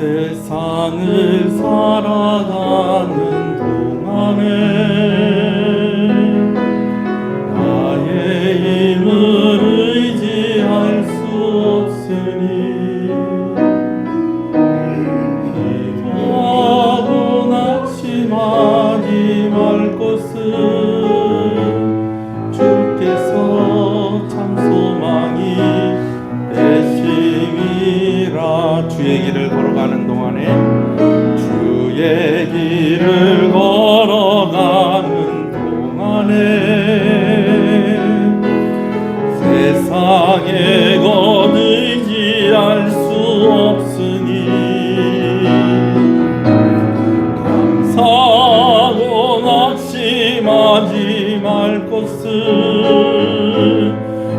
세상을 살아가는 동안에 나의 힘을 의지할 수 없으니 기도하고 낙심하지 말 것은 주께서 참 소망이 되심이라. 주의 길을 걸어가는 동안에 주의 길을 걸어가는 동안에 세상의 것 의지할 수 없으니 감사하고 낙심하지 말 것은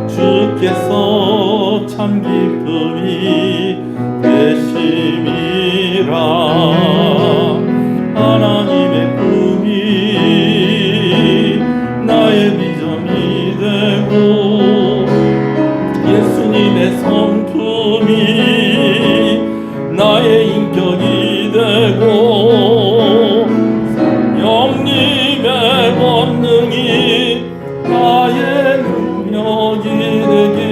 주께서 참 기쁨이 되심이라. 하나님의 꿈이 나의 비전이 되고 예수님의 성품이 나의 인격이 되고 성령님의 권능이 나의 능력이 되길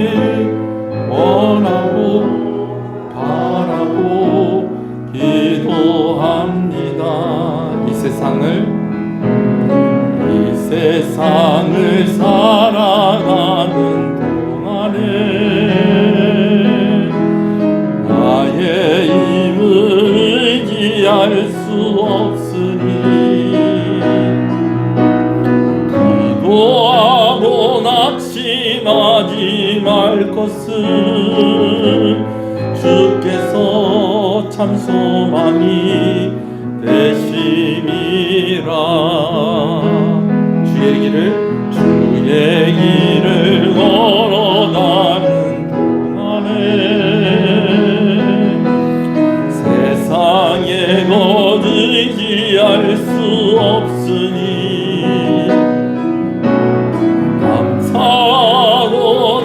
원하고 바라고 기도합니다. 이 세상을 살아가는 동안에 나의 힘을 의지할 수 없으니 기도하고 낙심하지 말 것은 주께서 참 소망이 되심이라. 주의 길을 걸어가는 동안에 세상의 것 의지할 수 없으니 감사하고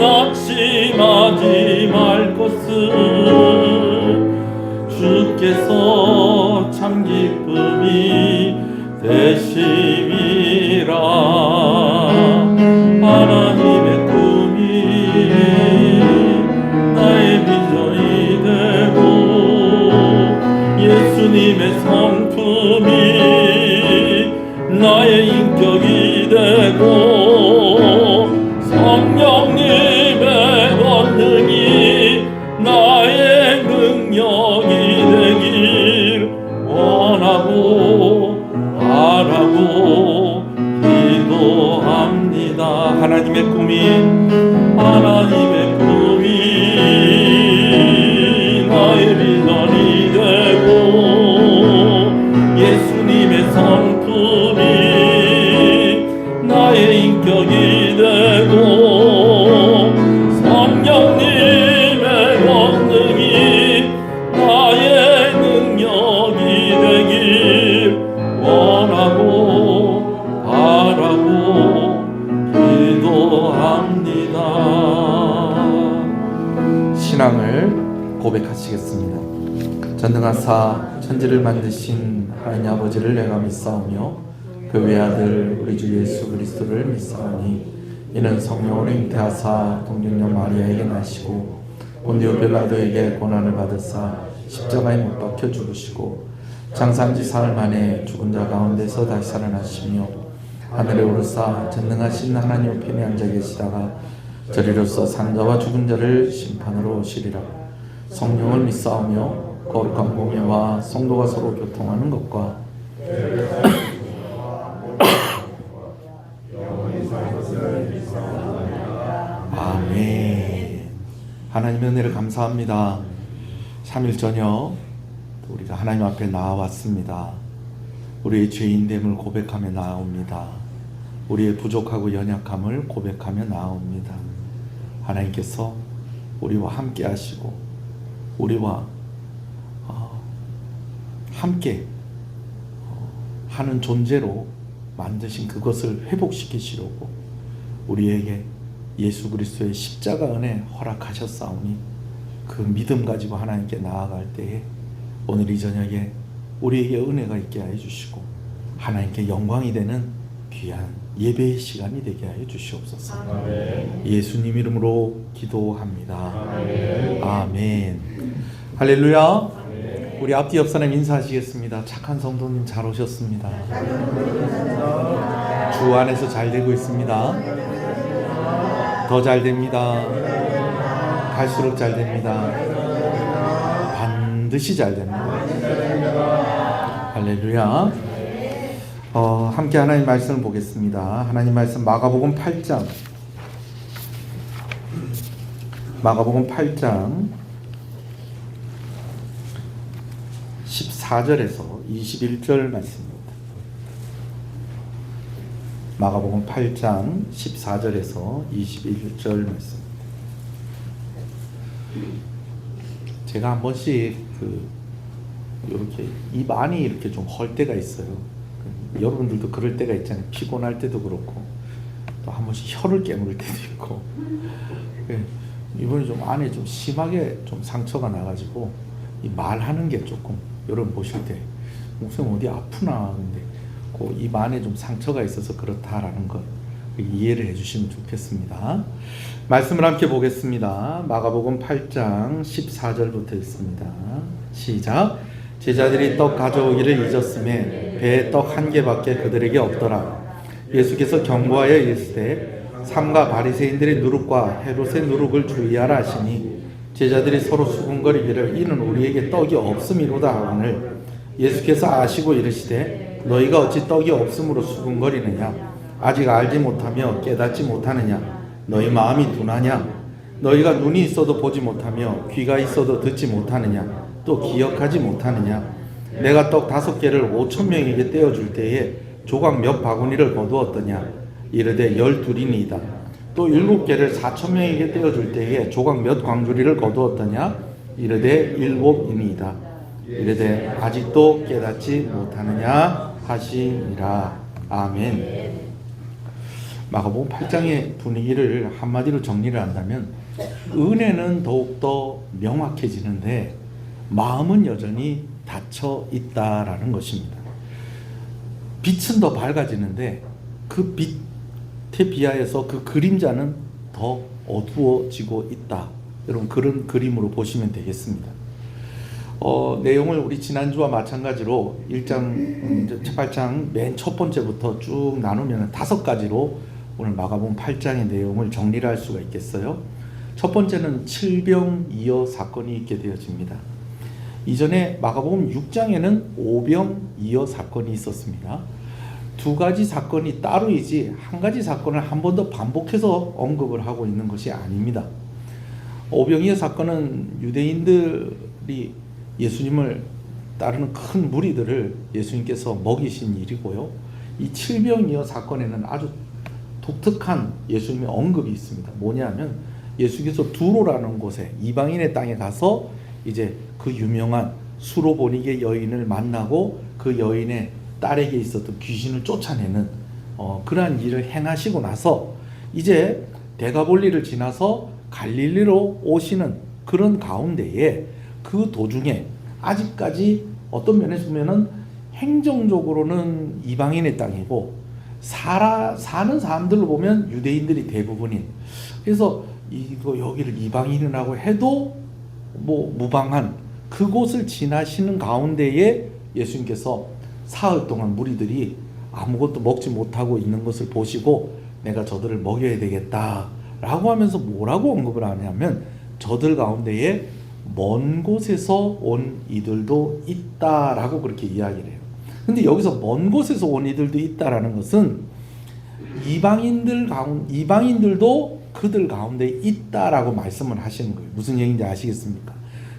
낙심하지 말 것은 주께서 참 기쁨이 되심이라. 하나님의 꿈이 나의 비전이 되고 예수님의 성품이 나의 인격이 되고 성령님의 권능이 나의 능력이 되길 원하고 바라고 기도합니다. 하나님의 꿈이 나의 비전이 되고 예수님의 성품이 나의 인격이 되고 성령님의 권능이 나의 능력이 되길 원하고 바라고 기도합니다. 신앙을 고백하시겠습니다. 전능하사 천지를 만드신 하나님 아버지를 내가 믿사오며 그 외아들 우리 주 예수 그리스도를 믿사오니 이는 성령으로 잉태하사 동정녀 마리아에게 나시고 본디오 빌라도에게 고난을 받으사 십자가에 못 박혀 죽으시고 장사한지 사흘 만에 죽은 자 가운데서 다시 살아나시며 하늘에 오르사 전능하신 하나님 우편에 앉아 계시다가 저리로서 산자와 죽은 자를 심판으로 오시리라. 성령을 믿사오며 거룩한 공예와 성도가 서로 교통하는 것과 아멘. 하나님의 은혜를 감사합니다. 3일 저녁 우리가 하나님 앞에 나와왔습니다. 우리의 죄인됨을 고백하며 나옵니다. 우리의 부족하고 연약함을 고백하며 나옵니다. 하나님께서 우리와 함께 하시고 우리와 함께 하는 존재로 만드신 그것을 회복시키시려고 우리에게 예수 그리스도의 십자가 은혜 허락하셨사오니 그 믿음 가지고 하나님께 나아갈 때에 오늘 이 저녁에 우리에게 은혜가 있게 하여 주시고 하나님께 영광이 되는 귀한 예배의 시간이 되게 하여 주시옵소서. 아멘. 예수님 이름으로 기도합니다. 아멘. 아멘. 할렐루야. 우리 앞뒤 옆 사람 인사하시겠습니다. 착한 성도님 잘 오셨습니다. 주 안에서 잘 되고 있습니다. 더 잘 됩니다. 갈수록 잘 됩니다. 반드시 잘 됩니다. 할렐루야. 함께 하나님 말씀을 보겠습니다. 하나님 말씀 마가복음 8장 14절에서 21절 말씀입니다. 마가복음 8장 14절에서 21절 말씀. 제가 한 번씩 이렇게 입 안이 이렇게 좀 헐 때가 있어요. 여러분들도 그럴 때가 있잖아요. 피곤할 때도 그렇고 또 한 번씩 혀를 깨물 때도 있고. 이번에 좀 안에 좀 심하게 좀 상처가 나가지고 이 말하는 게 조금 여러분 보실 때 목사님 어디 아프나 근데 그 입 안에 좀 상처가 있어서 그렇다라는 걸 이해를 해주시면 좋겠습니다. 말씀을 함께 보겠습니다. 마가복음 8장 14절부터 읽습니다. 시작. 제자들이 떡 가져오기를 잊었음에 배에 떡 한 개밖에 그들에게 없더라. 예수께서 경고하여 이르시되 삼가 바리새인들의 누룩과 헤롯의 누룩을 주의하라 하시니 제자들이 서로 수군거리기를 이는 우리에게 떡이 없음이로다 하거늘 예수께서 아시고 이르시되 너희가 어찌 떡이 없음으로 수군거리느냐 아직 알지 못하며 깨닫지 못하느냐 너희 마음이 둔하냐 너희가 눈이 있어도 보지 못하며 귀가 있어도 듣지 못하느냐 또 기억하지 못하느냐 내가 떡 5개를 5,000명에게 떼어줄 때에 조각 몇 바구니를 거두었더냐 이르되 12이니이다 또 7개를 4,000명에게 떼어줄 때에 조각 몇 광주리를 거두었더냐 이르되 7이니이다 이르되 아직도 깨닫지 못하느냐 하시니라. 아멘. 마가복음 8장의 분위기를 한마디로 정리를 한다면 은혜는 더욱더 명확해지는데 마음은 여전히 닫혀 있다라는 것입니다. 빛은 더 밝아지는데 그 빛에 비하여서 그 그림자는 더 어두워지고 있다. 여러분 그런 그림으로 보시면 되겠습니다. 내용을 우리 지난주와 마찬가지로 8장 맨 첫 번째부터 쭉 나누면 5가지로 오늘 마가복음 8장의 내용을 정리를 할 수가 있겠어요. 첫 번째는 칠병이어 사건이 있게 되어집니다. 이전에 마가복음 6장에는 오병이어 사건이 있었습니다. 2가지 사건이 따로이지 한 가지 사건을 한 번 더 반복해서 언급을 하고 있는 것이 아닙니다. 오병이어 사건은 유대인들이 예수님을 따르는 큰 무리들을 예수님께서 먹이신 일이고요. 이 칠병이어 사건에는 아주 독특한 예수님의 언급이 있습니다. 뭐냐면 예수께서 두로라는 곳에 이방인의 땅에 가서 이제 그 유명한 수로보니게 여인을 만나고 그 여인의 딸에게 있었던 귀신을 쫓아내는 그러한 일을 행하시고 나서 이제 데가볼리를 지나서 갈릴리로 오시는 그런 가운데에 그 도중에 아직까지 어떤 면에서 보면은 행정적으로는 이방인의 땅이고 사는 사람들로 보면 유대인들이 대부분인 그래서 여기를 이방인이라고 해도 뭐 무방한 그곳을 지나시는 가운데에 예수님께서 사흘 동안 무리들이 아무것도 먹지 못하고 있는 것을 보시고 내가 저들을 먹여야 되겠다라고 하면서 뭐라고 언급을 하냐면 저들 가운데에 먼 곳에서 온 이들도 있다라고 그렇게 이야기를 해요. 근데 여기서 먼 곳에서 온 이들도 있다라는 것은 이방인들도 그들 가운데 있다라고 말씀을 하시는 거예요. 무슨 얘기인지 아시겠습니까?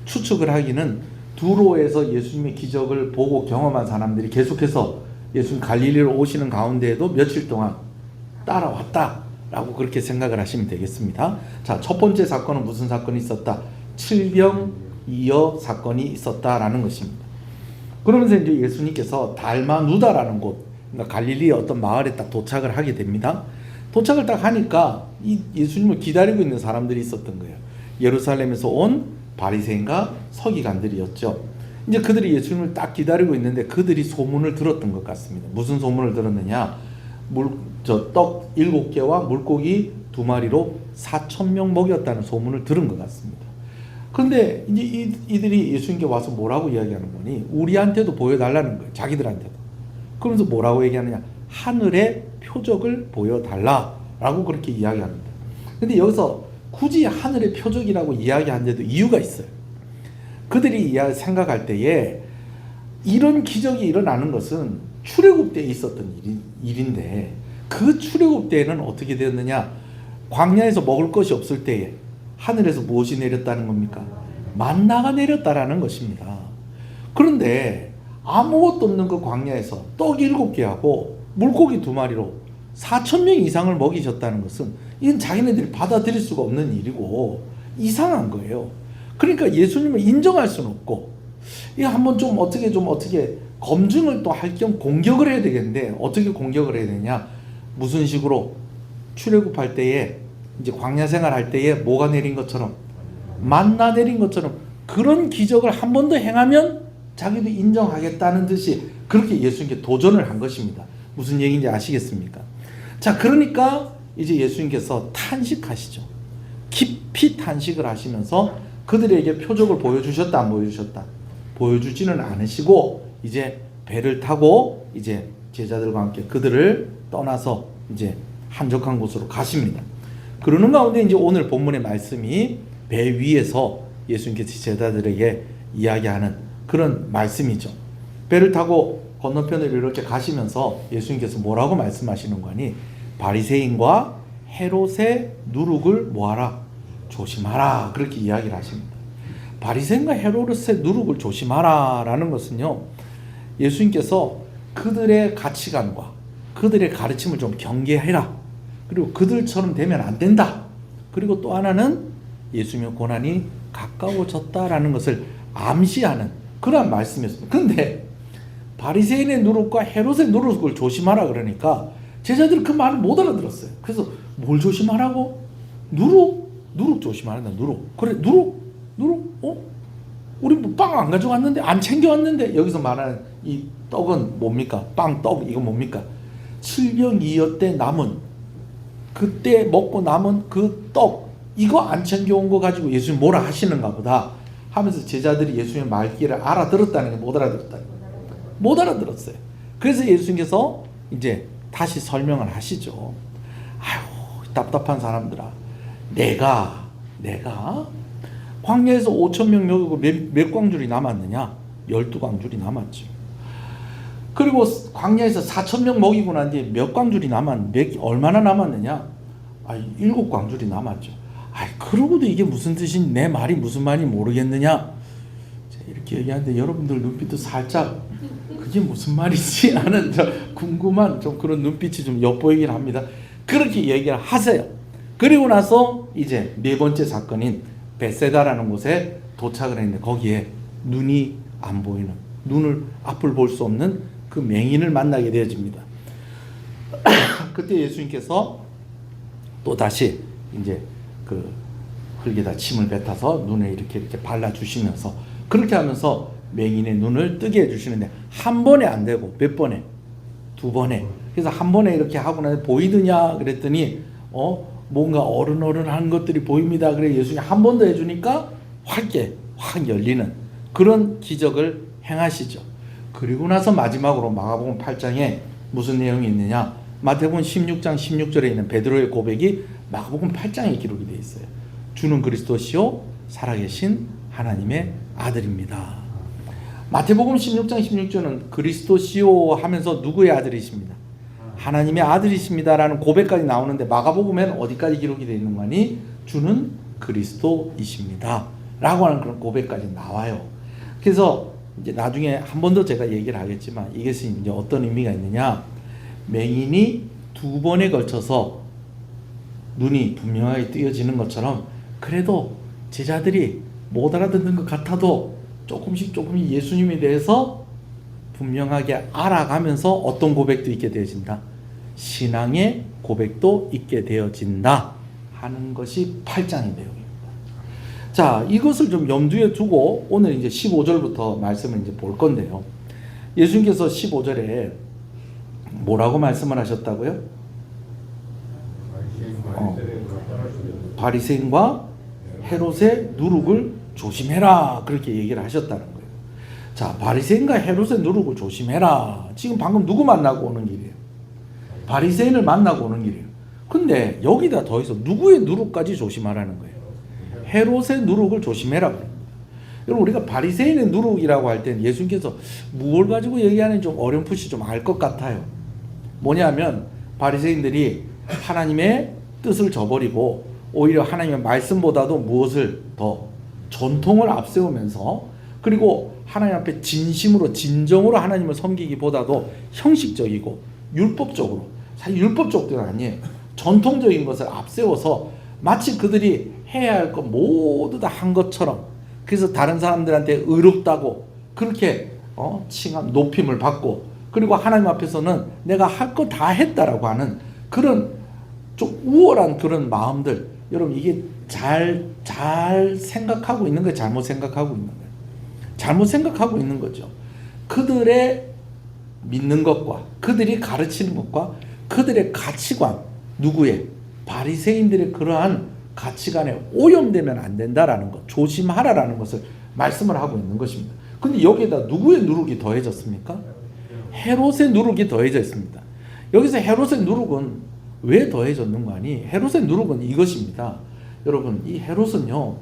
추측을 하기는 두로에서 예수님의 기적을 보고 경험한 사람들이 계속해서 예수님 갈릴리로 오시는 가운데에도 며칠 동안 따라왔다라고 그렇게 생각을 하시면 되겠습니다. 자, 첫 번째 사건은 무슨 사건이 있었다? 칠병이어 사건이 있었다라는 것입니다. 그러면서 이제 예수님께서 달마누다라는 곳, 그러니까 갈릴리의 어떤 마을에 딱 도착을 하게 됩니다. 도착을 딱 하니까 이 예수님을 기다리고 있는 사람들이 있었던 거예요. 예루살렘에서 온 바리새인과 서기관들이었죠. 이제 그들이 예수님을 딱 기다리고 있는데 그들이 소문을 들었던 것 같습니다. 무슨 소문을 들었느냐? 떡 7개와 물고기 2마리로 4,000명 먹였다는 소문을 들은 것 같습니다. 그런데 이제 이들이 예수님께 와서 뭐라고 이야기하는 거니? 우리한테도 보여달라는 거예요. 자기들한테도. 그러면서 뭐라고 얘기하느냐? 하늘의 표적을 보여달라라고 그렇게 이야기합니다. 근데 여기서 굳이 하늘의 표적이라고 이야기한 데도 이유가 있어요. 그들이 생각할 때에 이런 기적이 일어나는 것은 출애굽 때에 있었던 일인데 그 출애굽 때에는 어떻게 되었느냐? 광야에서 먹을 것이 없을 때에 하늘에서 무엇이 내렸다는 겁니까? 만나가 내렸다라는 것입니다. 그런데 아무것도 없는 그 광야에서 떡 7개하고 물고기 2마리로 4,000명 이상을 먹이셨다는 것은 이건 자기네들이 받아들일 수가 없는 일이고 이상한 거예요. 그러니까 예수님을 인정할 수는 없고 이 한번 좀 어떻게 검증을 또 할 겸 공격을 해야 되겠는데 어떻게 공격을 해야 되냐? 무슨 식으로 출애굽할 때에 이제 광야 생활할 때에 뭐가 내린 것처럼 만나 내린 것처럼 그런 기적을 한 번 더 행하면 자기도 인정하겠다는 듯이 그렇게 예수님께 도전을 한 것입니다. 무슨 얘기인지 아시겠습니까? 자, 그러니까 이제 예수님께서 탄식하시죠. 깊이 탄식을 하시면서 그들에게 표적을 보여주셨다, 안 보여주셨다? 보여주지는 않으시고 이제 배를 타고 이제 제자들과 함께 그들을 떠나서 이제 한적한 곳으로 가십니다. 그러는 가운데 이제 오늘 본문의 말씀이 배 위에서 예수님께서 제자들에게 이야기하는 그런 말씀이죠. 배를 타고 건너편으로 이렇게 가시면서 예수님께서 뭐라고 말씀하시는 거니? 바리새인과 헤롯의 누룩을 뭐하라? 조심하라. 그렇게 이야기를 하십니다. 바리새인과 헤롯의 누룩을 조심하라 라는 것은요, 예수님께서 그들의 가치관과 그들의 가르침을 좀 경계해라. 그리고 그들처럼 되면 안 된다. 그리고 또 하나는 예수님의 고난이 가까워졌다라는 것을 암시하는 그러한 말씀이었습니다. 그런데 바리새인의 누룩과 헤롯의 누룩을 조심하라 그러니까 제자들은 그 말을 못 알아들었어요. 그래서 뭘 조심하라고? 누룩 조심하란다. 누룩. 그래, 누룩? 우리 뭐 빵 안 가져왔는데, 안 챙겨왔는데. 여기서 말하는 이 떡은 뭡니까? 떡 이거 뭡니까? 7병 2여 때 남은, 그때 먹고 남은 그 떡, 이거 안 챙겨온 거 가지고 예수님 뭐라 하시는가 보다 하면서 제자들이 예수님의 말귀를 알아들었다는 게 못 알아들었다는 거예요. 못 알아들었어요. 그래서 예수님께서 이제 다시 설명을 하시죠. 아유, 답답한 사람들아, 내가 광야에서 5,000명 먹이고 몇 광줄이 남았느냐? 12광줄이 남았죠. 그리고 광야에서 4,000명 먹이고 난 뒤에 몇 광줄이 얼마나 남았느냐? 7광줄이 남았죠. 그러고도 이게 무슨 뜻인지, 내 말이 무슨 말인지 모르겠느냐? 이렇게 얘기하는데 여러분들 눈빛도 살짝 그게 무슨 말이지 하는 궁금한 그런 눈빛이 좀 엿보이긴 합니다. 그렇게 얘기를 하세요. 그리고 나서 이제 네 번째 사건인 벳세다라는 곳에 도착을 했는데 거기에 눈이 안 보이는, 눈을 앞을 볼 수 없는 그 맹인을 만나게 되어집니다. 그때 예수님께서 또 다시 이제 그 흙에다 침을 뱉어서 눈에 이렇게 발라주시면서 그렇게 하면서 맹인의 눈을 뜨게 해주시는데 한 번에 안 되고 몇 번에? 2번에. 그래서 한 번에 이렇게 하고 나서 보이느냐 그랬더니 뭔가 어른한 것들이 보입니다. 그래 예수님이 한 번 더 해주니까 확 열리는 그런 기적을 행하시죠. 그리고 나서 마지막으로 마가복음 8장에 무슨 내용이 있느냐? 마태복음 16장 16절에 있는 베드로의 고백이 마가복음 8장에 기록이 되어 있어요. 주는 그리스도시요 살아계신 하나님의 아들입니다. 마태복음 16장 16절은 그리스도시요 하면서 누구의 아들이십니다? 하나님의 아들이십니다라는 고백까지 나오는데 마가복음에는 어디까지 기록이 되어 있는 거니? 주는 그리스도이십니다 라고 하는 그런 고백까지 나와요. 그래서 이제 나중에 한 번 더 제가 얘기를 하겠지만 이것이 이제 어떤 의미가 있느냐? 맹인이 2번에 걸쳐서 눈이 분명하게 뜨여지는 것처럼 그래도 제자들이 못 알아듣는 것 같아도 조금씩 예수님에 대해서 분명하게 알아가면서 어떤 고백도 있게 되어진다. 신앙의 고백도 있게 되어진다 하는 것이 8장의 내용입니다. 자, 이것을 좀 염두에 두고 오늘 이제 15절부터 말씀을 이제 볼 건데요. 예수님께서 15절에 뭐라고 말씀을 하셨다고요? 바리새인과 헤롯의 누룩을 조심해라, 그렇게 얘기를 하셨다는 거예요. 자, 바리새인과 헤롯의 누룩을 조심해라. 지금 방금 누구 만나고 오는 길이에요? 바리새인을 만나고 오는 길이에요. 근데 여기다 더해서 누구의 누룩까지 조심하라는 거예요? 헤롯의 누룩을 조심해라. 여러분, 우리가 바리새인의 누룩이라고 할 때는 예수님께서 무엇을 가지고 얘기하는지 좀 어렴풋이 좀 알 것 같아요. 뭐냐면 바리새인들이 하나님의 뜻을 저버리고 오히려 하나님의 말씀보다도 무엇을 더 전통을 앞세우면서, 그리고 하나님 앞에 진심으로 진정으로 하나님을 섬기기보다도 형식적이고 율법적으로, 사실 율법적도 아니에요, 전통적인 것을 앞세워서 마치 그들이 해야 할 것 모두 다 한 것처럼, 그래서 다른 사람들한테 의롭다고 그렇게 칭함, 높임을 받고, 그리고 하나님 앞에서는 내가 할 거 다 했다라고 하는 그런 좀 우월한 그런 마음들, 여러분 이게 잘 생각하고 있는 거예요? 잘못 생각하고 있는 거예요? 잘못 생각하고 있는 거죠. 그들의 믿는 것과 그들이 가르치는 것과 그들의 가치관, 누구의? 바리새인들의 그러한 가치관에 오염되면 안 된다라는 것, 조심하라라는 것을 말씀을 하고 있는 것입니다. 근데 여기에다 누구의 누룩이 더해졌습니까? 헤롯의 누룩이 더해져 있습니다. 여기서 헤롯의 누룩은 왜 더해졌는가 하니, 헤롯의 누룩은 이것입니다. 여러분, 이 헤롯은요,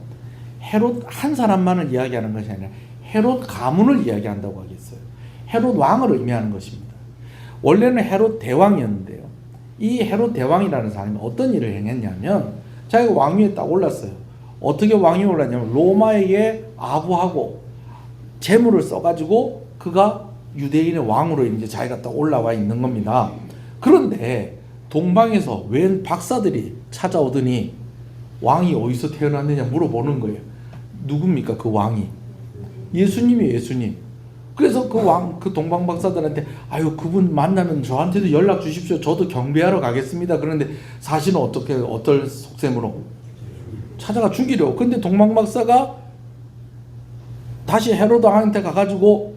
헤롯 한 사람만을 이야기하는 것이 아니라 헤롯 가문을 이야기한다고 하겠어요. 헤롯 왕을 의미하는 것입니다. 원래는 헤롯 대왕이었는데요, 이 헤롯 대왕이라는 사람이 어떤 일을 행했냐면 자기가 왕위에 딱 올랐어요. 어떻게 왕위에 올랐냐면 로마에게 아부하고 재물을 써가지고 그가 유대인의 왕으로 이제 자기가 딱 올라와 있는 겁니다. 그런데 동방에서 웬 박사들이 찾아오더니 왕이 어디서 태어났느냐 물어보는 거예요. 누굽니까 그 왕이? 예수님이에요, 예수님. 그래서 그 왕, 그 동방 박사들한테 아유, 그분 만나면 저한테도 연락 주십시오. 저도 경배하러 가겠습니다. 그런데 사실은 어떻게, 어떨 속셈으로 찾아가 죽이려고. 근데 동방 박사가 다시 헤로드 왕한테 가가지고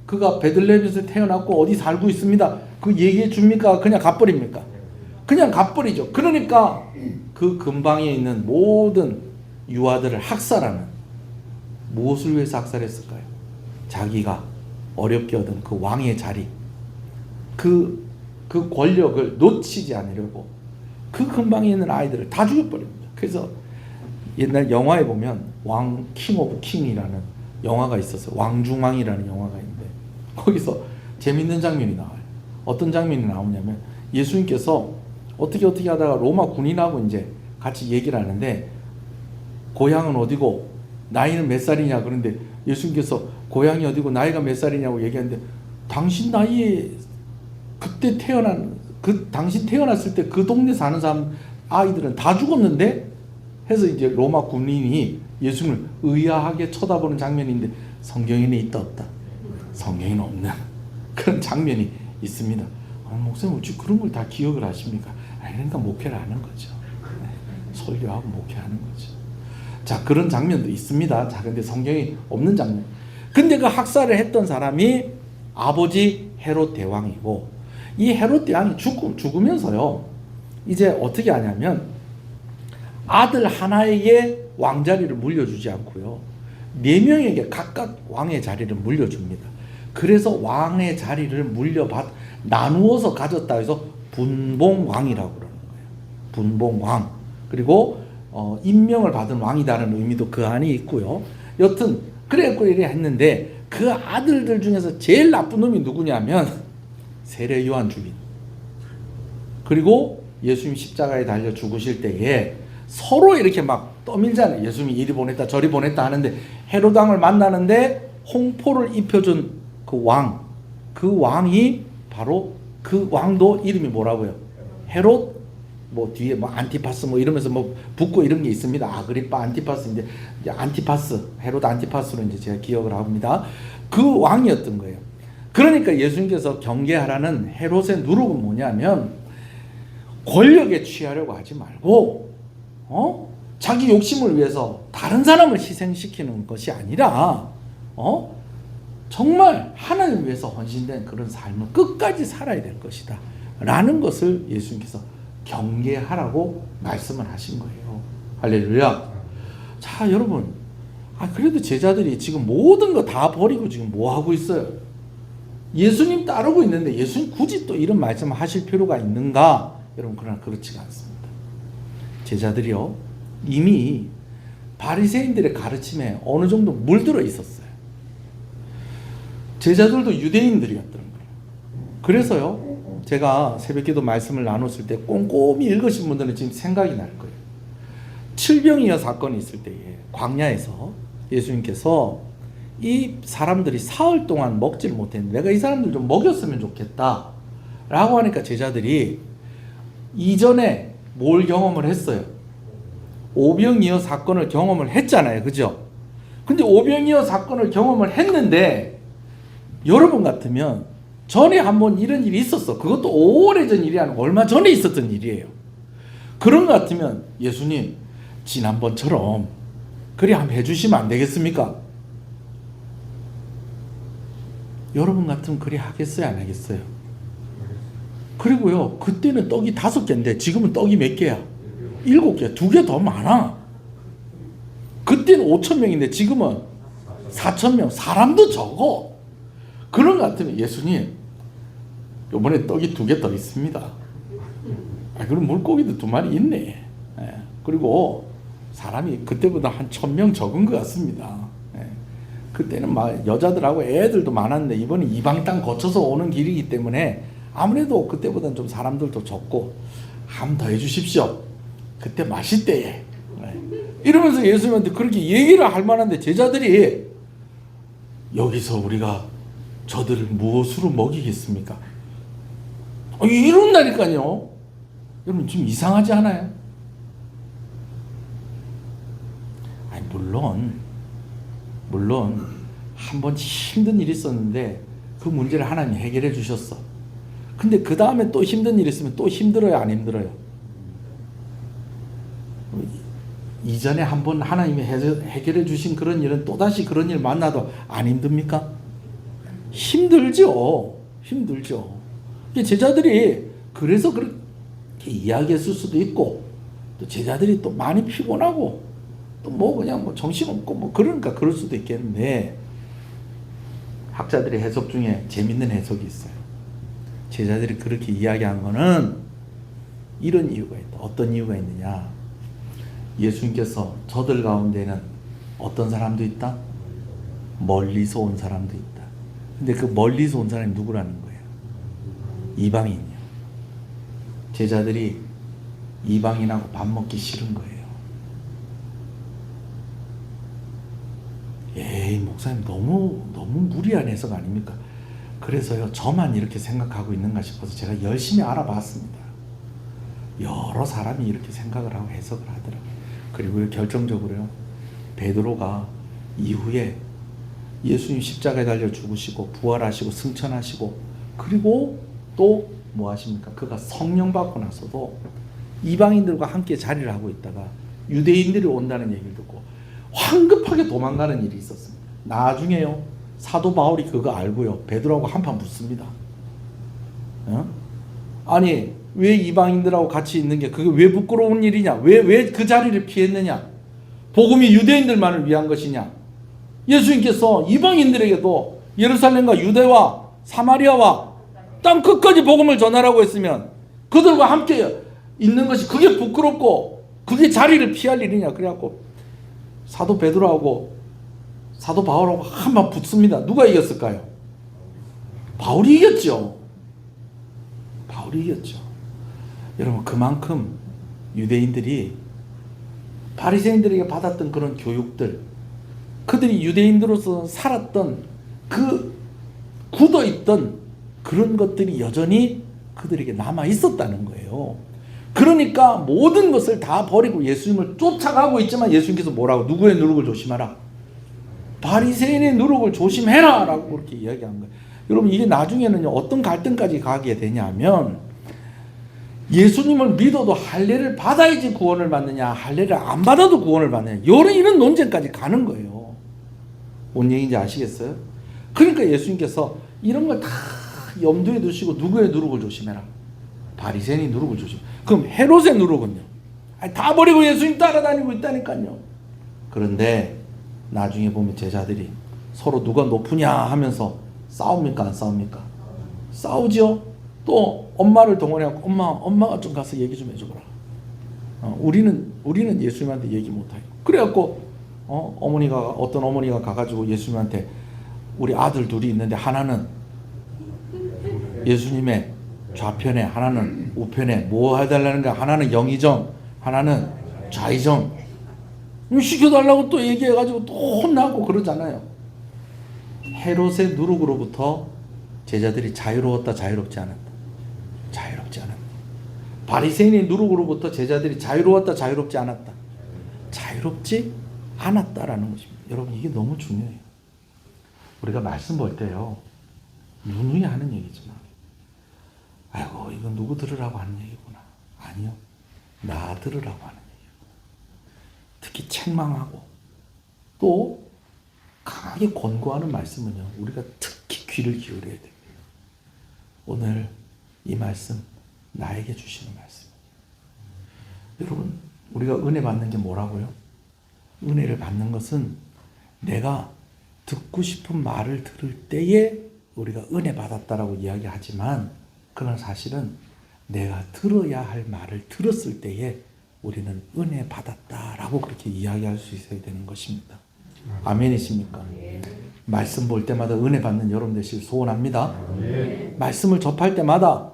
그가 베들레헴에서 태어났고 어디 살고 있습니다, 그 얘기해 줍니까? 그냥 가버립니까? 그냥 가버리죠. 그러니까 그 근방에 있는 모든 유아들을 학살하는, 무엇을 위해서 학살했을까요? 자기가 어렵게 얻은 그 왕의 자리, 그 권력을 놓치지 않으려고 그 근방에 있는 아이들을 다 죽여버립니다. 그래서 옛날 영화에 보면 킹 오브 킹이라는 영화가 있었어요. 왕중왕이라는 영화가 있는데 거기서 재밌는 장면이 나와요. 어떤 장면이 나오냐면 예수님께서 어떻게 하다가 로마 군인하고 이제 같이 얘기를 하는데, 고향은 어디고 나이는 몇 살이냐, 그런데 예수님께서 고향이 어디고 나이가 몇 살이냐고 얘기하는데, 당신 나이에 그때 당신 태어났을 때 그 동네 사는 사람 아이들은 다 죽었는데? 해서 이제 로마 군인이 예수님을 의아하게 쳐다보는 장면인데, 성경에는 있다 없다? 성경에는 없는 그런 장면이 있습니다. 목사님 어찌 그런 걸 다 기억을 하십니까? 그러니까 목회를 하는 거죠. 설교하고 목회하는 거죠. 자, 그런 장면도 있습니다. 자, 근데 성경에 없는 장면. 근데 그 학살을 했던 사람이 아버지 헤롯 대왕이고, 이 헤롯 대왕이 죽으면서요, 이제 어떻게 하냐면 아들 하나에게 왕자리를 물려주지 않고요, 4명에게 각각 왕의 자리를 물려줍니다. 그래서 왕의 자리를 나누어서 가졌다 해서 분봉왕이라고 그러는 거예요. 분봉왕. 그리고 임명을 받은 왕이다라는 의미도 그 안에 있고요. 여튼 그래갖고 이래 했는데, 그 아들들 중에서 제일 나쁜 놈이 누구냐면 세례 요한 주인. 그리고 예수님 십자가에 달려 죽으실 때에 서로 이렇게 막 떠밀잖아요. 예수님이 이리 보냈다 저리 보냈다 하는데, 헤롯 왕을 만나는데 홍포를 입혀준 그 왕이 바로, 그 왕도 이름이 뭐라고요? 헤롯, 뭐 뒤에 뭐 안티파스 뭐 이러면서 뭐 붙고 이런 게 있습니다. 아그리파 안티파스인데, 이제 안티파스, 헤롯 안티파스로 이제 제가 기억을 합니다. 그 왕이었던 거예요. 그러니까 예수님께서 경계하라는 헤롯의 누룩은 뭐냐면, 권력에 취하려고 하지 말고 자기 욕심을 위해서 다른 사람을 희생시키는 것이 아니라 정말 하나님을 위해서 헌신된 그런 삶을 끝까지 살아야 될 것이다 라는 것을 예수님께서 경계하라고 말씀을 하신 거예요. 할렐루야. 자, 여러분, 그래도 제자들이 지금 모든 거 다 버리고 지금 뭐 하고 있어요? 예수님 따르고 있는데 예수님 굳이 또 이런 말씀을 하실 필요가 있는가? 여러분, 그러나 그렇지가 않습니다. 제자들이요, 이미 바리새인들의 가르침에 어느 정도 물들어 있었어요. 제자들도 유대인들이었던 거예요. 그래서요, 제가 새벽기도 말씀을 나눴을 때 꼼꼼히 읽으신 분들은 지금 생각이 날 거예요. 칠병이어 사건이 있을 때에 광야에서 예수님께서 이 사람들이 사흘 동안 먹지를 못했는데 내가 이 사람들 좀 먹였으면 좋겠다 라고 하니까 제자들이 이전에 뭘 경험을 했어요? 오병이어 사건을 경험을 했잖아요. 그죠? 근데 오병이어 사건을 경험을 했는데 여러분 같으면 전에 한번 이런 일이 있었어. 그것도 오래전 일이 아니고 얼마 전에 있었던 일이에요. 그런 것 같으면 예수님 지난번처럼 그리 한번 해주시면 안 되겠습니까? 여러분 같으면 그리 하겠어요? 안 하겠어요? 그리고요, 그때는 떡이 5개인데 지금은 떡이 몇 개야? 7개, 2개 더 많아. 그때는 5,000명인데 지금은 4,000명. 사람도 적어. 그런 것 같으면 예수님 요번에 떡이 2개 더 있습니다. 그럼 물고기도 2마리 있네. 그리고 사람이 그때보다 한 1,000명 적은 것 같습니다. 그때는 막 여자들하고 애들도 많았는데 이번에 이방 땅 거쳐서 오는 길이기 때문에 아무래도 그때보다는 좀 사람들도 적고 한 번 더 해주십시오. 그때 맛있대요. 이러면서 예수님한테 그렇게 얘기를 할 만한데 제자들이 여기서 우리가 저들을 무엇으로 먹이겠습니까? 이런다니까요. 여러분 좀 이상하지 않아요? 물론 한 번 힘든 일이 있었는데 그 문제를 하나님이 해결해 주셨어. 근데 그 다음에 또 힘든 일이 있으면 또 힘들어요, 안 힘들어요? 이전에 한 번 하나님이 해결해 주신 그런 일은 또다시 그런 일 만나도 안 힘듭니까? 힘들죠. 제자들이 그래서 그렇게 이야기했을 수도 있고 또 제자들이 또 많이 피곤하고 또 뭐 그냥 뭐 정신없고 뭐 그러니까 그럴 수도 있겠는데 학자들의 해석 중에 재밌는 해석이 있어요. 제자들이 그렇게 이야기한 거는 이런 이유가 있다. 어떤 이유가 있느냐? 예수님께서 저들 가운데는 어떤 사람도 있다? 멀리서 온 사람도 있다. 근데 그 멀리서 온 사람이 누구라는 거예요? 이방인이요. 제자들이 이방인하고 밥 먹기 싫은 거예요. 에이, 목사님 너무 무리한 해석 아닙니까? 그래서요, 저만 이렇게 생각하고 있는가 싶어서 제가 열심히 알아봤습니다. 여러 사람이 이렇게 생각을 하고 해석을 하더라고요. 그리고 결정적으로요, 베드로가 이후에 예수님 십자가에 달려 죽으시고 부활하시고 승천하시고 그리고 또 뭐 하십니까? 그가 성령 받고 나서도 이방인들과 함께 자리를 하고 있다가 유대인들이 온다는 얘기를 듣고 황급하게 도망가는 일이 있었습니다. 나중에요, 사도 바울이 그거 알고요, 베드로하고 한판 붙습니다. 아니 왜 이방인들하고 같이 있는 게 그게 왜 부끄러운 일이냐? 왜 그 자리를 피했느냐? 복음이 유대인들만을 위한 것이냐? 예수님께서 이방인들에게도 예루살렘과 유대와 사마리아와 땅 끝까지 복음을 전하라고 했으면 그들과 함께 있는 것이 그게 부끄럽고 그게 자리를 피할 일이냐? 그래갖고 사도 베드로하고 사도 바울하고 한번 붙습니다. 누가 이겼을까요? 바울이 이겼죠. 여러분, 그만큼 유대인들이 바리새인들에게 받았던 그런 교육들, 그들이 유대인들로서 살았던 그 굳어있던 그런 것들이 여전히 그들에게 남아 있었다는 거예요. 그러니까 모든 것을 다 버리고 예수님을 쫓아가고 있지만 예수님께서 뭐라고? 누구의 누룩을 조심하라? 바리새인의 누룩을 조심해라 라고 그렇게 이야기한 거예요. 여러분, 이게 나중에는 어떤 갈등까지 가게 되냐면 예수님을 믿어도 할례를 받아야지 구원을 받느냐, 할례를 안 받아도 구원을 받느냐, 이런 논쟁까지 가는 거예요. 뭔 얘기인지 아시겠어요? 그러니까 예수님께서 이런 걸 다 염두에 두시고 누구의 누룩을 조심해라? 바리새인이 누룩을 조심. 그럼 헤롯의 누룩은요? 다 버리고 예수님 따라다니고 있다니까요. 그런데 나중에 보면 제자들이 서로 누가 높으냐 하면서 싸웁니까, 안 싸웁니까? 싸우죠. 또 엄마를 동원해갖고 엄마가 좀 가서 얘기 좀 해줘라. 우리는 예수님한테 얘기 못해요. 그래갖고 어떤 어머니가 가가지고 예수님한테 우리 아들 둘이 있는데 하나는 예수님의 좌편에, 하나는 우편에 뭐 해달라는 거야. 하나는 영의정, 하나는 좌의정. 시켜달라고 또 얘기해가지고 또 혼나고 그러잖아요. 헤롯의 누룩으로부터 제자들이 자유로웠다, 자유롭지 않았다? 자유롭지 않았다. 바리새인의 누룩으로부터 제자들이 자유로웠다, 자유롭지 않았다? 자유롭지 않았다라는 것입니다. 여러분, 이게 너무 중요해요. 우리가 말씀 볼 때요, 누누이 하는 얘기지만, 아이고 이건 누구 들으라고 하는 얘기구나. 아니요, 나 들으라고 하는 얘기고. 특히 책망하고 또 강하게 권고하는 말씀은요, 우리가 특히 귀를 기울여야 됩니다. 오늘 이 말씀 나에게 주시는 말씀이에요. 여러분, 우리가 은혜 받는 게 뭐라고요? 은혜를 받는 것은 내가 듣고 싶은 말을 들을 때에 우리가 은혜 받았다라고 이야기하지만, 그건 사실은 내가 들어야 할 말을 들었을 때에 우리는 은혜 받았다라고 그렇게 이야기할 수 있어야 되는 것입니다. 아멘이십니까? 말씀 볼 때마다 은혜 받는 여러분 되시길 소원합니다. 말씀을 접할 때마다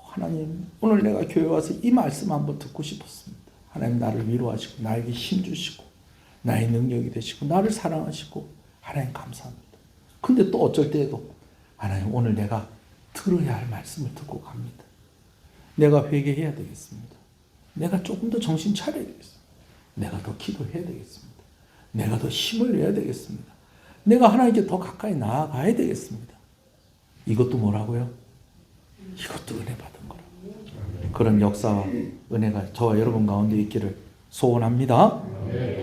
하나님, 오늘 내가 교회 와서 이 말씀 한번 듣고 싶었습니다. 하나님, 나를 위로하시고 나에게 힘 주시고 나의 능력이 되시고 나를 사랑하시고 하나님 감사합니다. 근데 또 어쩔 때에도 하나님, 오늘 내가 들어야 할 말씀을 듣고 갑니다. 내가 회개해야 되겠습니다. 내가 조금 더 정신 차려야 되겠습니다. 내가 더 기도해야 되겠습니다. 내가 더 힘을 내야 되겠습니다. 내가 하나님께 더 가까이 나아가야 되겠습니다. 이것도 뭐라고요? 이것도 은혜 받은 거라고. 그런 역사와 은혜가 저와 여러분 가운데 있기를 소원합니다.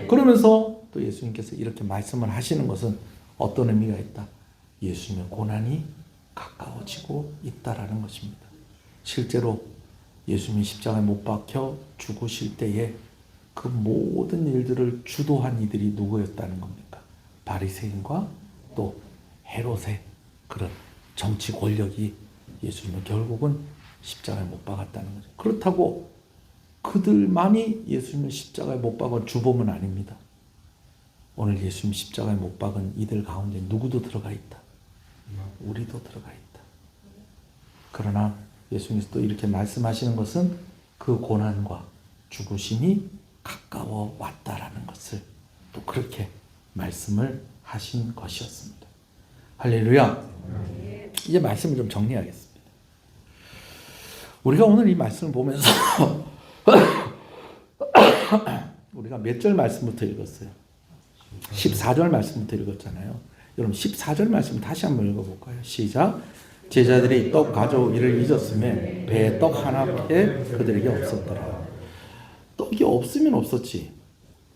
그러면서 또 예수님께서 이렇게 말씀을 하시는 것은 어떤 의미가 있다? 예수님의 고난이 가까워지고 있다라는 것입니다. 실제로 예수님이 십자가에 못 박혀 죽으실 때에 그 모든 일들을 주도한 이들이 누구였다는 겁니까? 바리새인과 또 헤롯의 그런 정치 권력이 예수님을 결국은 십자가에 못 박았다는 거죠. 그렇다고 그들만이 예수님을 십자가에 못 박은 주범은 아닙니다. 오늘 예수님 십자가에 못 박은 이들 가운데 누구도 들어가 있다. 우리도 들어가 있다. 그러나 예수님께서 또 이렇게 말씀하시는 것은 그 고난과 죽으심이 가까워 왔다라는 것을 또 그렇게 말씀을 하신 것이었습니다. 할렐루야. 이제 말씀을 좀 정리하겠습니다. 우리가 오늘 이 말씀을 보면서 우리가 몇 절 말씀부터 읽었어요? 14절 말씀부터 읽었잖아요. 여러분 14절 말씀 다시 한번 읽어볼까요? 시작. 제자들이 떡 가져오기를 잊었으며 배에 떡 하나밖에 그들에게 없었더라. 떡이 없으면 없었지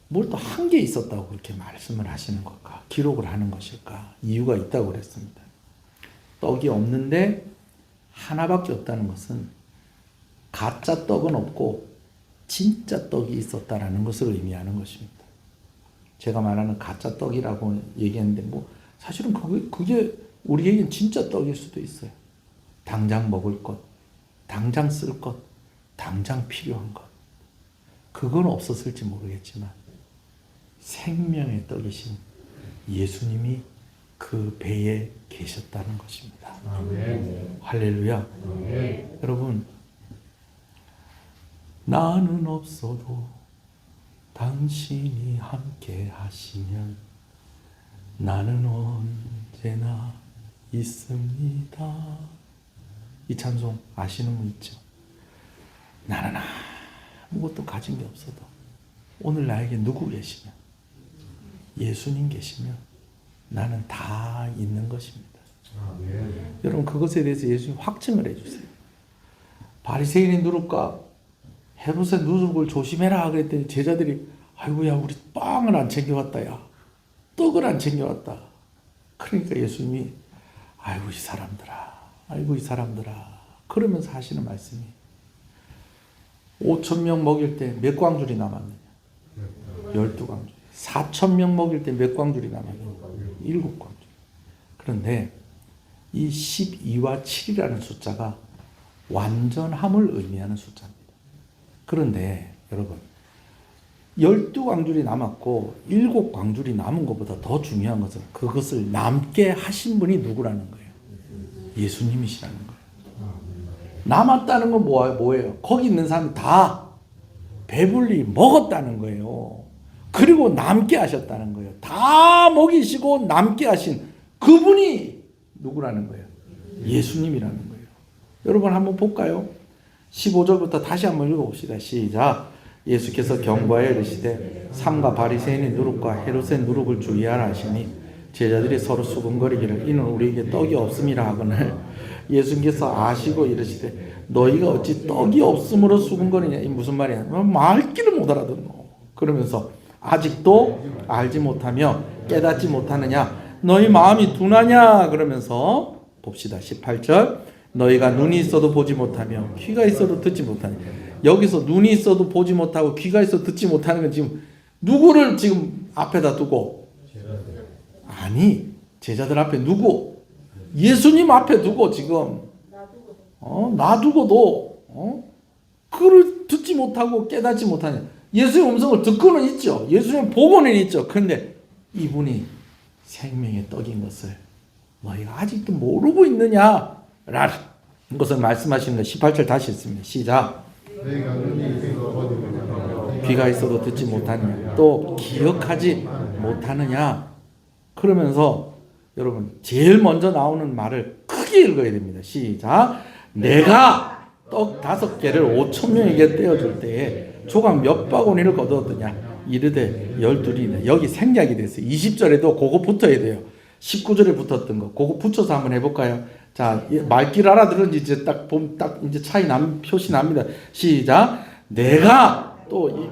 뭘 또 한 개 있었다고 그렇게 말씀을 하시는 걸까? 기록을 하는 것일까? 이유가 있다고 그랬습니다. 떡이 없는데 하나밖에 없다는 것은 가짜 떡은 없고 진짜 떡이 있었다라는 것을 의미하는 것입니다. 제가 말하는 가짜 떡이라고 얘기했는데 뭐 사실은 그게 우리에겐 진짜 떡일 수도 있어요. 당장 먹을 것, 당장 쓸 것, 당장 필요한 것. 그건 없었을지 모르겠지만 생명의 떡이신 예수님이 그 배에 계셨다는 것입니다. 아멘. 할렐루야. 아멘. 여러분, 나는 없어도 당신이 함께 하시면 나는 언제나 있습니다. 이 찬송 아시는 분 있죠? 나는 아무것도 가진 게 없어도 오늘 나에게 누구 계시면 예수님 계시면 나는 다 있는 것입니다. 여러분 그것에 대해서 예수님 확증을 해주세요. 바리새인의 누룩과 헤롯의 누룩을 조심해라 그랬더니 제자들이 아이고야 우리 빵을 안 챙겨왔다 야 떡을 안 챙겨왔다. 그러니까 예수님이 아이고 이 사람들아 그러면서 하시는 말씀이 5,000명 먹일 때 몇 광줄이 남았느냐 12광줄. 4,000명 먹일 때 몇 광줄이 남았느냐 7광줄. 그런데 이 12와 7이라는 숫자가 완전함을 의미하는 숫자입니다. 그런데 여러분 12광줄이 남았고 7광줄이 남은 것보다 더 중요한 것은 그것을 남게 하신 분이 누구라는 거예요? 예수님이시라는 거예요. 남았다는 건 뭐예요? 거기 있는 사람이 다 배불리 먹었다는 거예요. 그리고 남게 하셨다는 거예요. 다 먹이시고 남게 하신 그분이 누구라는 거예요? 예수님이라는 거예요. 여러분 한번 볼까요? 15절부터 다시 한번 읽어봅시다. 시작. 예수께서 경고하여 이르시되 삼가 바리새인의 누룩과 헤롯의 누룩을 주의하라 하시니 제자들이 서로 수군거리기를 이는 우리에게 떡이 없음이라 하거늘 예수께서 아시고 이르시되 너희가 어찌 떡이 없음으로 수군거리냐. 이 무슨 말이야? 말귀를 못 알아듣노. 그러면서 아직도 알지 못하며 깨닫지 못하느냐. 너희 마음이 둔하냐. 그러면서 봅시다. 18절. 너희가 눈이 있어도 보지 못하며 귀가 있어도 듣지 못하냐. 여기서 눈이 있어도 보지 못하고 귀가 있어도 듣지 못하는 건 지금 누구를 지금 앞에다 두고? 아니 제자들 앞에 누구? 예수님 앞에 두고 지금 놔두고도 그를 듣지 못하고 깨닫지 못하냐. 예수의 음성을 듣고는 있죠. 예수님 보고는 있죠. 그런데 이분이 생명의 떡인 것을 너희가 아직도 모르고 있느냐 라는 것을 말씀하시는 거. 18절 다시 읽습니다. 시작. 귀가 있어도 듣지 못하느냐 또 기억하지 못하느냐. 그러면서 여러분 제일 먼저 나오는 말을 크게 읽어야 됩니다. 시작. 내가 떡 5개를 5,000명에게 떼어줄 때에 조각 몇 바구니를 거두었더냐. 이르되 12이네. 여기 생략이 됐어요. 20절에도 그거 붙어야 돼요. 19절에 붙었던 거 그거 붙여서 한번 해볼까요? 자, 말귀를 알아들은지 이제 딱 보면 딱 이제 표시 납니다. 시작. 내가 또 이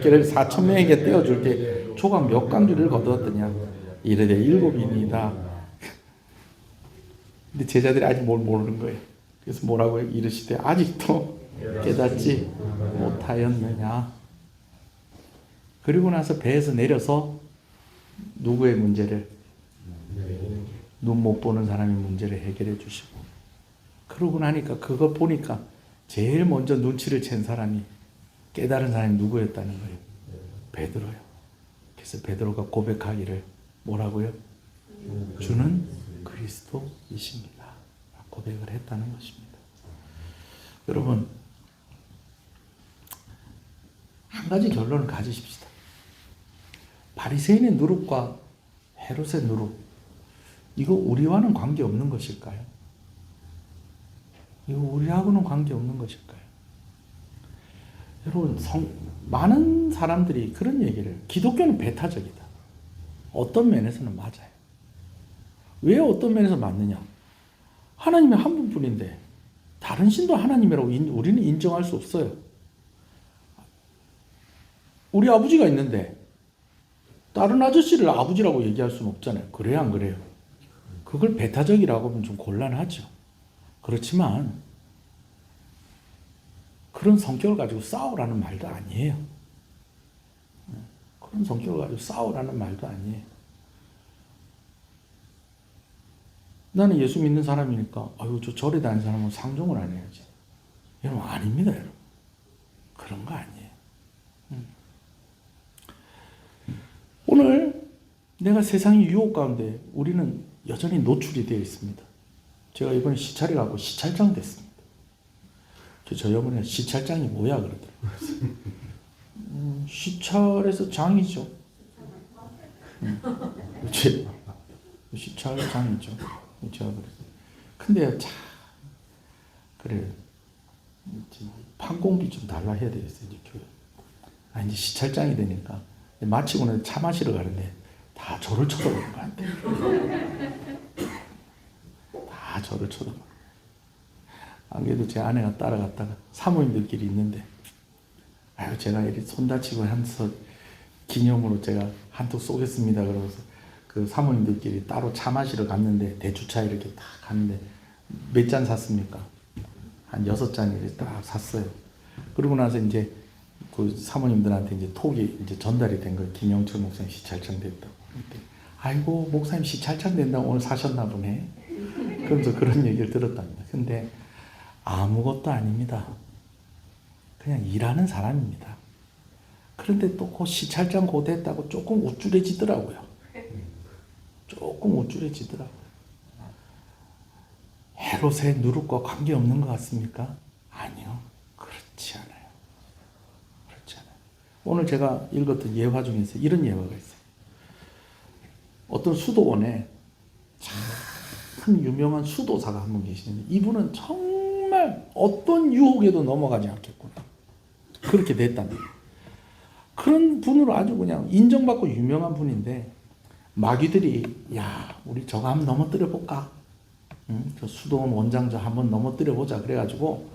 떡을 4,000명에게 떼어줄 때 조각 몇 광줄을 거두었더냐. 이르되 7이니이다. 근데 제자들이 아직 뭘 모르는 거예요. 그래서 뭐라고 이르시되 아직도 깨닫지 못하였느냐. 그리고 나서 배에서 내려서 누구의 문제를? 눈 못 보는 사람의 문제를 해결해 주시고. 그러고 나니까 그거 보니까 제일 먼저 눈치를 챈 사람이 깨달은 사람이 누구였다는 거예요? 베드로요. 그래서 베드로가 고백하기를 뭐라고요? 주는 그리스도이십니다. 고백을 했다는 것입니다. 여러분 한 가지 결론을 가지십시다. 바리새인의 누룩과 헤롯의 누룩 이거 우리와는 관계없는 것일까요? 이거 우리하고는 관계없는 것일까요? 여러분 많은 사람들이 그런 얘기를 기독교는 배타적이다. 어떤 면에서는 맞아요. 왜 어떤 면에서 맞느냐? 하나님이 한 분뿐인데 다른 신도 하나님이라고 우리는 인정할 수 없어요. 우리 아버지가 있는데 다른 아저씨를 아버지라고 얘기할 수는 없잖아요. 그래요 안 그래요? 그걸 배타적이라고 하면 좀 곤란하죠. 그렇지만 그런 성격을 가지고 싸우라는 말도 아니에요. 그런 성격을 가지고 싸우라는 말도 아니에요. 나는 예수 믿는 사람이니까 아유 저 절에 다니는 사람은 상종을 안 해야지. 여러분 아닙니다. 여러분. 그런 거 아니에요. 오늘 내가 세상의 유혹 가운데 우리는 여전히 노출이 되어 있습니다. 제가 이번에 시찰을 가고 시찰장 됐습니다. 저희 어머니가 시찰장이 뭐야 그러더라고요. 시찰에서 장이죠. 그렇지. 시찰장이죠. 제가 그랬어요. 근데 참 그래 판공비 좀 달라 해야 되겠어요. 이제 교회. 이제 시찰장이 되니까 마치고는 차 마시러 가는데 다 저를 쳐다보는 거 같아요. 다 저를 쳐다보는. 안 그래도 제 아내가 따라갔다가 사모님들끼리 있는데 아유 제가 이렇게 손 다치고 하면서 기념으로 제가 한턱 쏘겠습니다 그러면서 그 사모님들끼리 따로 차 마시러 갔는데 대추차 이렇게 딱 갔는데 몇 잔 샀습니까? 한 6잔 이렇게 딱 샀어요. 그러고 나서 이제 그 사모님들한테 이제 톡이 이제 전달이 된 거예요. 김영철 목사님 시찰장 됐다고. 아이고 목사님 시찰장 된다고 오늘 사셨나 보네. 그러면서 그런 얘기를 들었답니다. 근데 아무것도 아닙니다. 그냥 일하는 사람입니다. 그런데 또 그 시찰장 고됐다고 조금 우쭐해지더라고요. 조금 우쭐해지더라고요. 헤롯의 누룩과 관계없는 것 같습니까? 아니요. 그렇지 않아요. 그렇지 않아요. 오늘 제가 읽었던 예화 중에서 이런 예화가 있어요. 어떤 수도원에 참 유명한 수도사가 한 분 계시는데 이분은 정말 어떤 유혹에도 넘어가지 않겠구나. 그렇게 됐답니다. 그런 분으로 아주 그냥 인정받고 유명한 분인데 마귀들이 야 우리 저거 한번 넘어뜨려 볼까? 저 수도원 원장 저 한번 넘어뜨려 보자 그래가지고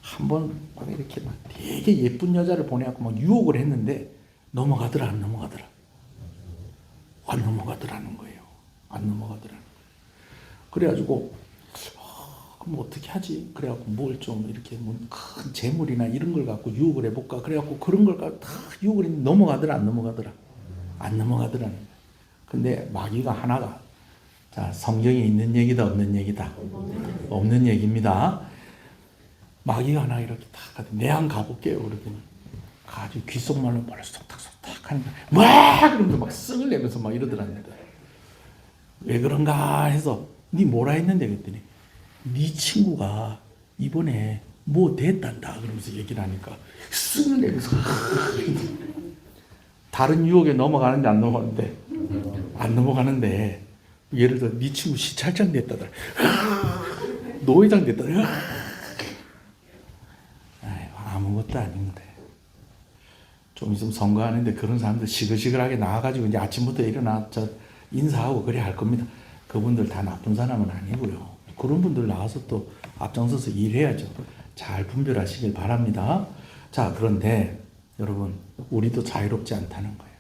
한번 막 이렇게 막 되게 예쁜 여자를 보내갖고 막 유혹을 했는데 넘어가더라 안 넘어가더라 안 넘어가더라는 거예요. 안 넘어가더라는 거예요. 그래가지고 그럼 어떻게 하지? 그래갖고 뭘 좀 이렇게 뭐 큰 재물이나 이런 걸 갖고 유혹을 해볼까? 그래갖고 그런 걸 갖고 다 유혹을 했는데 넘어가더라 안 넘어가더라 안 넘어가더라는 거예요. 근데 마귀가 하나가 자 성경에 있는 얘기다 없는 얘기다 없는 얘기입니다. 마귀가 하나 이렇게 딱 내한 가볼게요. 그러더니 아주 귓속말로 뭘 속닥속닥 하니까 와 그러면서 막 쓱을 내면서 막 이러더랍니다. 왜 그런가 해서 니 뭐라 했는데 그랬더니 네 친구가 이번에 뭐 됐단다 그러면서 얘기를 하니까 쓱을 내면서 다른 유혹에 넘어가는데 안 넘어가는데 예를 들어 네 친구 시찰장 됐다더라 노회장 됐다더라 아무것도 아닌데 좀 있으면 선거하는데 그런 사람들 시글시글하게 나와가지고 이제 아침부터 일어나 저 인사하고 그래 할 겁니다. 그분들 다 나쁜 사람은 아니고요. 그런 분들 나와서 또 앞장서서 일해야죠. 잘 분별하시길 바랍니다. 자 그런데 여러분 우리도 자유롭지 않다는 거예요.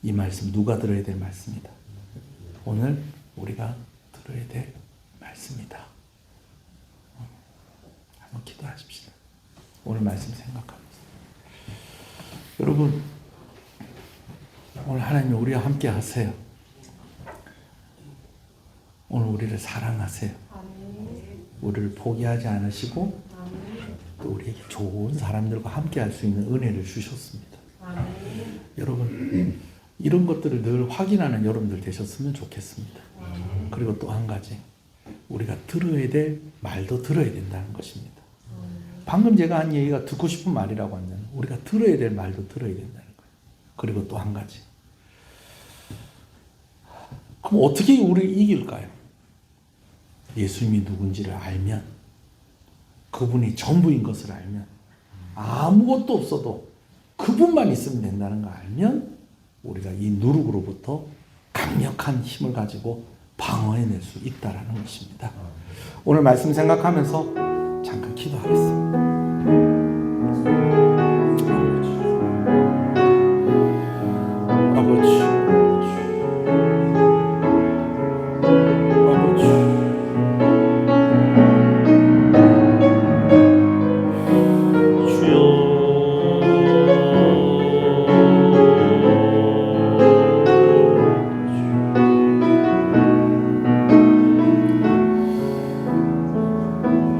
이 말씀 누가 들어야 될 말씀이다. 오늘 우리가 들어야 될 말씀이다. 한번 기도하십시다. 오늘 말씀 생각하면서 여러분 오늘 하나님 우리와 함께 하세요. 오늘 우리를 사랑하세요. 우리를 포기하지 않으시고 또 우리에게 좋은 사람들과 함께 할 수 있는 은혜를 주셨습니다. 여러분 이런 것들을 늘 확인하는 여러분들 되셨으면 좋겠습니다. 그리고 또 한 가지 우리가 들어야 될 말도 들어야 된다는 것입니다. 방금 제가 한 얘기가 듣고 싶은 말이라고 하면 우리가 들어야 될 말도 들어야 된다는 거예요. 그리고 또 한 가지 그럼 어떻게 우리를 이길까요? 예수님이 누군지를 알면 그분이 전부인 것을 알면 아무것도 없어도 그분만 있으면 된다는 걸 알면 우리가 이 누룩으로부터 강력한 힘을 가지고 방어해낼 수 있다는 것입니다. 오늘 말씀 생각하면서 잠깐 기도하겠습니다.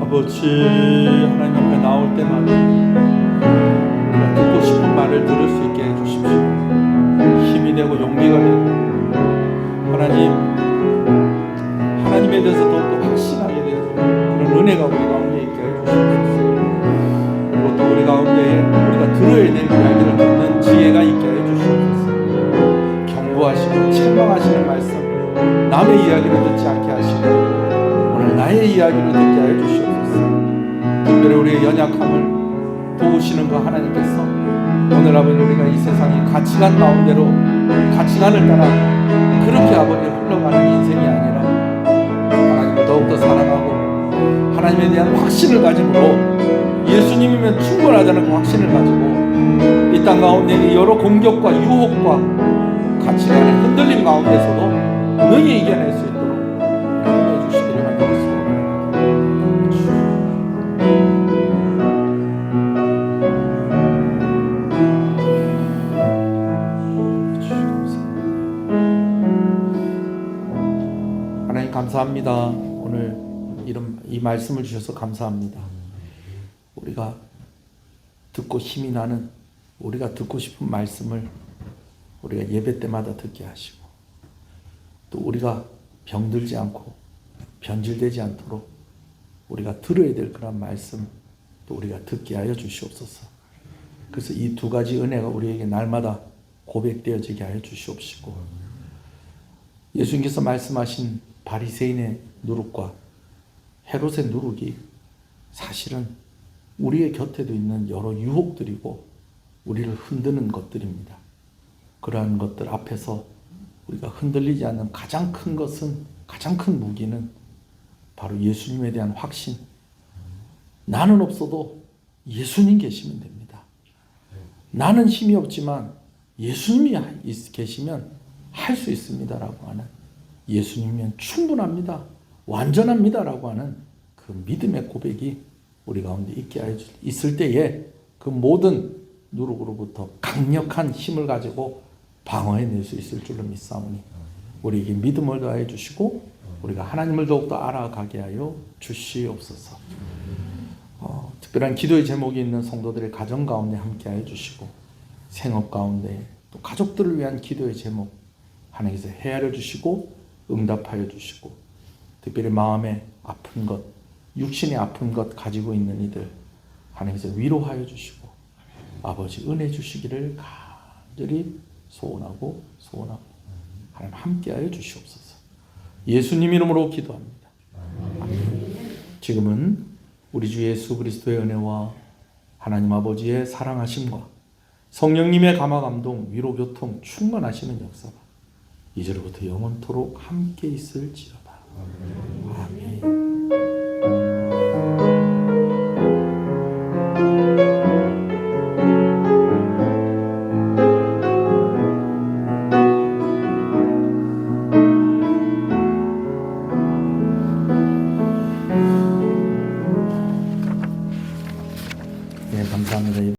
아버지 하나님 앞에 나올 때마다 우리가 듣고 싶은 말을 들을 수 있게 해주십시오. 힘이 되고 용기가 되고 하나님에 대해서 더욱더 확신하게 되는 그런 은혜가 우리 가운데 있게 해주십시오. 그리고 또 우리 가운데 우리가 들어야 될 이야기를 듣는 지혜가 있게 해주시옵소서. 경고하시고 책망하시는 말씀 남의 이야기를 듣지 않게 하시고 오늘 나의 이야기를 듣게 해주시옵소서. 특별히 우리의 연약함을 도우시는 그 하나님께서 오늘 아버지 우리가 이 세상이 가치관 가운데로 가치관을 따라 그렇게 아버지 흘러가는 인생이 아니라 하나님을 더욱더 사랑하고 하나님에 대한 확신을 가짐으로 예수님이면 충분하다는 그 확신을 가지고 이 땅 가운데 여러 공격과 유혹과 가치관의 흔들림 가운데서도 능히 이겨낼 수 있도록 인도해 주시기를 바라겠습니다. 하나님 감사합니다. 오늘 이 말씀을 주셔서 감사합니다. 우리가 듣고 힘이 나는, 우리가 듣고 싶은 말씀을 우리가 예배 때마다 듣게 하시고, 또 우리가 병들지 않고 변질되지 않도록 우리가 들어야 될 그런 말씀 또 우리가 듣게 하여 주시옵소서. 그래서 이 두 가지 은혜가 우리에게 날마다 고백되어지게 하여 주시옵시고, 예수님께서 말씀하신 바리새인의 누룩과 헤롯의 누룩이 사실은 우리의 곁에도 있는 여러 유혹들이고 우리를 흔드는 것들입니다. 그러한 것들 앞에서 우리가 흔들리지 않는 가장 큰 것은, 가장 큰 무기는 바로 예수님에 대한 확신. 나는 없어도 예수님 계시면 됩니다. 나는 힘이 없지만 예수님이 계시면 할 수 있습니다라고 하는, 예수님이면 충분합니다, 완전합니다라고 하는 그 믿음의 고백이 우리 가운데 있을 때에 그 모든 누룩으로부터 강력한 힘을 가지고 방어해낼 수 있을 줄로 믿사오니 우리에게 믿음을 더하여 주시고 우리가 하나님을 더욱더 알아가게 하여 주시옵소서. 특별한 기도의 제목이 있는 성도들의 가정 가운데 함께 하여 주시고, 생업 가운데 또 가족들을 위한 기도의 제목 하나님께서 헤아려 주시고 응답하여 주시고, 특별히 마음에 아픈 것, 육신의 아픈 것 가지고 있는 이들 하나님께서 위로하여 주시고 아버지 은혜 주시기를 간절히 소원하고 하나님 함께하여 주시옵소서. 예수님 이름으로 기도합니다. 아멘. 지금은 우리 주 예수 그리스도의 은혜와 하나님 아버지의 사랑하심과 성령님의 감화 감동 위로 교통 충만하시는 역사가 이제로부터 영원토록 함께 있을지어다. 아멘.